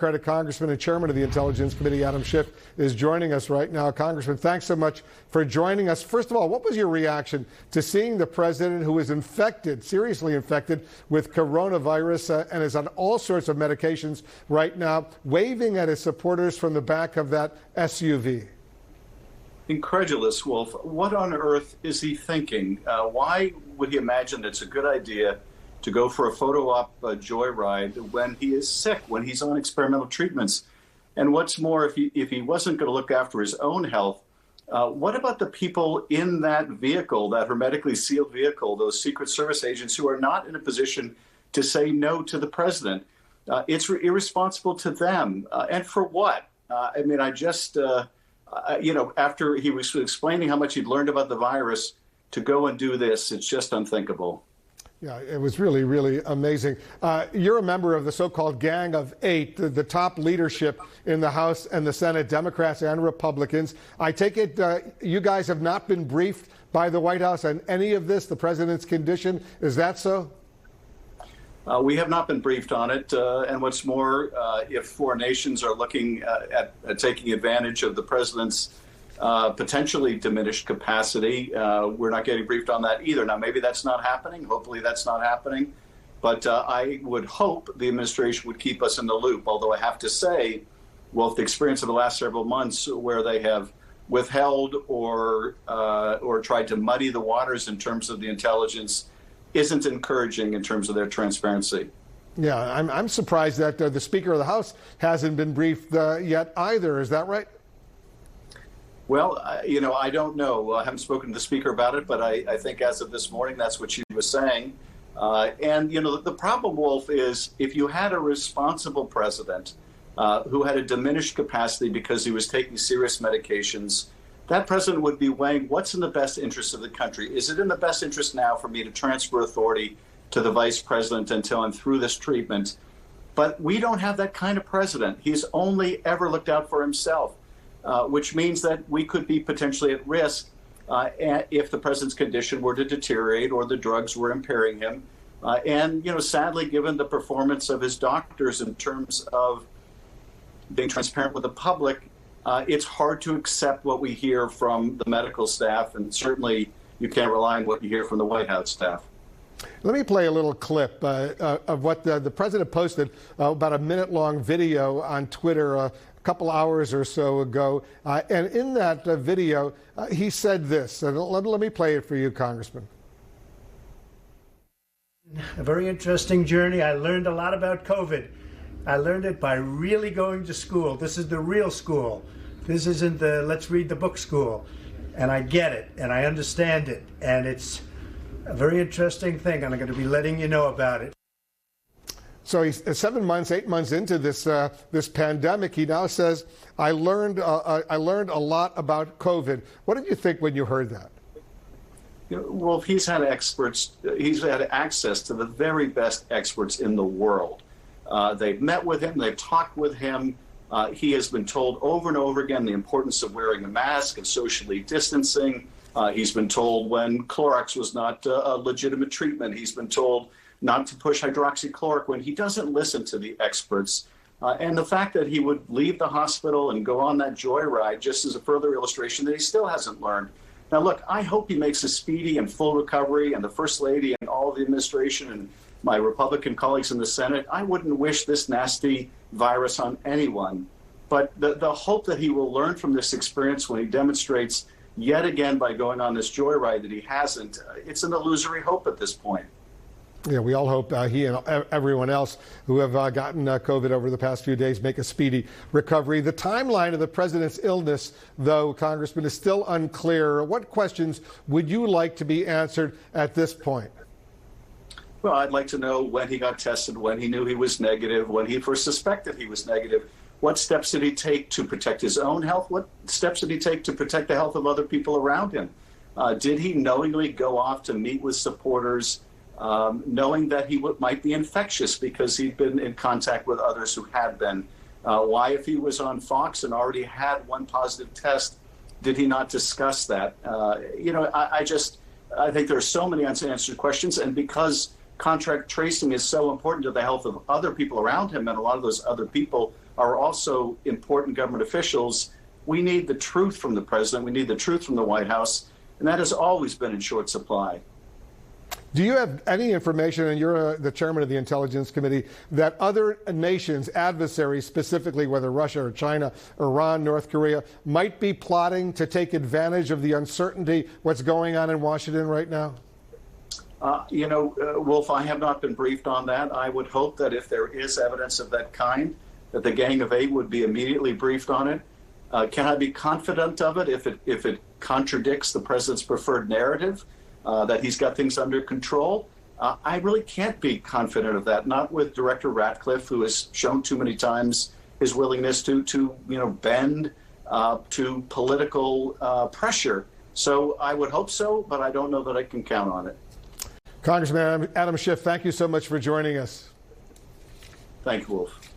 Democratic Congressman and Chairman of the Intelligence Committee, Adam Schiff, is joining us right now. Congressman, thanks so much for joining us. First of all, what was your reaction to seeing the president, who is infected, seriously infected with coronavirus and is on all sorts of medications right now, waving at his supporters from the back of that SUV? Incredulous, Wolf. What on earth is he thinking? Why would he imagine it's a good idea to go for a photo op Joyride when he is sick, when he's on experimental treatments? And what's more, if he wasn't going to look after his own health, what about the people in that vehicle, that hermetically sealed vehicle, those Secret Service agents who are not in a position to say no to the president? It's irresponsible to them. And for what? I mean, after he was explaining how much he'd learned about the virus, to go and do this, it's just unthinkable. Yeah, it was really, really amazing. You're a member of the so-called Gang of Eight, the top leadership in the House and the Senate, Democrats and Republicans. I take it you guys have not been briefed by the White House on any of this, the president's condition. Is that so? We have not been briefed on it. And what's more, if foreign nations are looking at taking advantage of the president's potentially diminished capacity, we're not getting briefed on that either. Now, maybe that's not happening. Hopefully that's not happening. But I would hope the administration would keep us in the loop. Although I have to say, well, the experience of the last several months where they have withheld or tried to muddy the waters in terms of the intelligence isn't encouraging in terms of their transparency. Yeah, I'm surprised that the Speaker of the House hasn't been briefed yet either. Is that right? Well, I don't know. I haven't spoken to the Speaker about it, but I think as of this morning, that's what she was saying. And the problem, Wolf, is if you had a responsible president who had a diminished capacity because he was taking serious medications, that president would be weighing what's in the best interest of the country. Is it in the best interest now for me to transfer authority to the vice president until I'm through this treatment? But we don't have that kind of president. He's only ever looked out for himself. Which means that we could be potentially at risk if the president's condition were to deteriorate or the drugs were impairing him. And sadly, given the performance of his doctors in terms of being transparent with the public, it's hard to accept what we hear from the medical staff. And certainly you can't rely on what you hear from the White House staff. Let me play a little clip of what the president posted, about a minute-long video on Twitter a couple hours or so ago. And in that video, he said this. And let me play it for you, Congressman. A very interesting journey. I learned a lot about COVID. I learned it by really going to school. This is the real school. This isn't the let's read the book school. And I get it, and I understand it. And it's a very interesting thing, and I'm going to be letting you know about it. So he's 7 months, 8 months into this this pandemic. He now says, I learned a lot about COVID. What did you think when you heard that? Well, he's had experts. He's had access to the very best experts in the world. They've met with him. They've talked with him. He has been told over and over again the importance of wearing a mask and socially distancing. He's been told when Clorox was not a legitimate treatment. He's been told not to push hydroxychloroquine. He doesn't listen to the experts. And the fact that he would leave the hospital and go on that joyride just as a further illustration that he still hasn't learned. Now, look, I hope he makes a speedy and full recovery, and the First Lady and all of the administration and my Republican colleagues in the Senate. I wouldn't wish this nasty virus on anyone. But the hope that he will learn from this experience when he demonstrates yet again by going on this joyride that he hasn't, it's an illusory hope at this point. Yeah, we all hope he and everyone else who have gotten COVID over the past few days make a speedy recovery. The timeline of the president's illness, though, Congressman, is still unclear. What questions would you like to be answered at this point? Well, I'd like to know when he got tested, when he knew he was negative, when he first suspected he was negative. What steps did he take to protect his own health? What steps did he take to protect the health of other people around him? Did he knowingly go off to meet with supporters, knowing that he might be infectious because he'd been in contact with others who had been? Why, if he was on Fox and already had one positive test, did he not discuss that? I think there are so many unanswered questions, and because contact tracing is so important to the health of other people around him, and a lot of those other people are also important government officials. We need the truth from the president. We need the truth from the White House. And that has always been in short supply. Do you have any information, and you're the chairman of the Intelligence Committee, that other nations, adversaries specifically, whether Russia or China, Iran, North Korea, might be plotting to take advantage of the uncertainty, what's going on in Washington right now? Wolf, I have not been briefed on that. I would hope that if there is evidence of that kind, that the Gang of Eight would be immediately briefed on it. Can I be confident of it if it contradicts the president's preferred narrative? That he's got things under control. I really can't be confident of that, not with Director Ratcliffe, who has shown too many times his willingness to bend to political pressure. So I would hope so, but I don't know that I can count on it. Congressman Adam Schiff, thank you so much for joining us. Thank you, Wolf.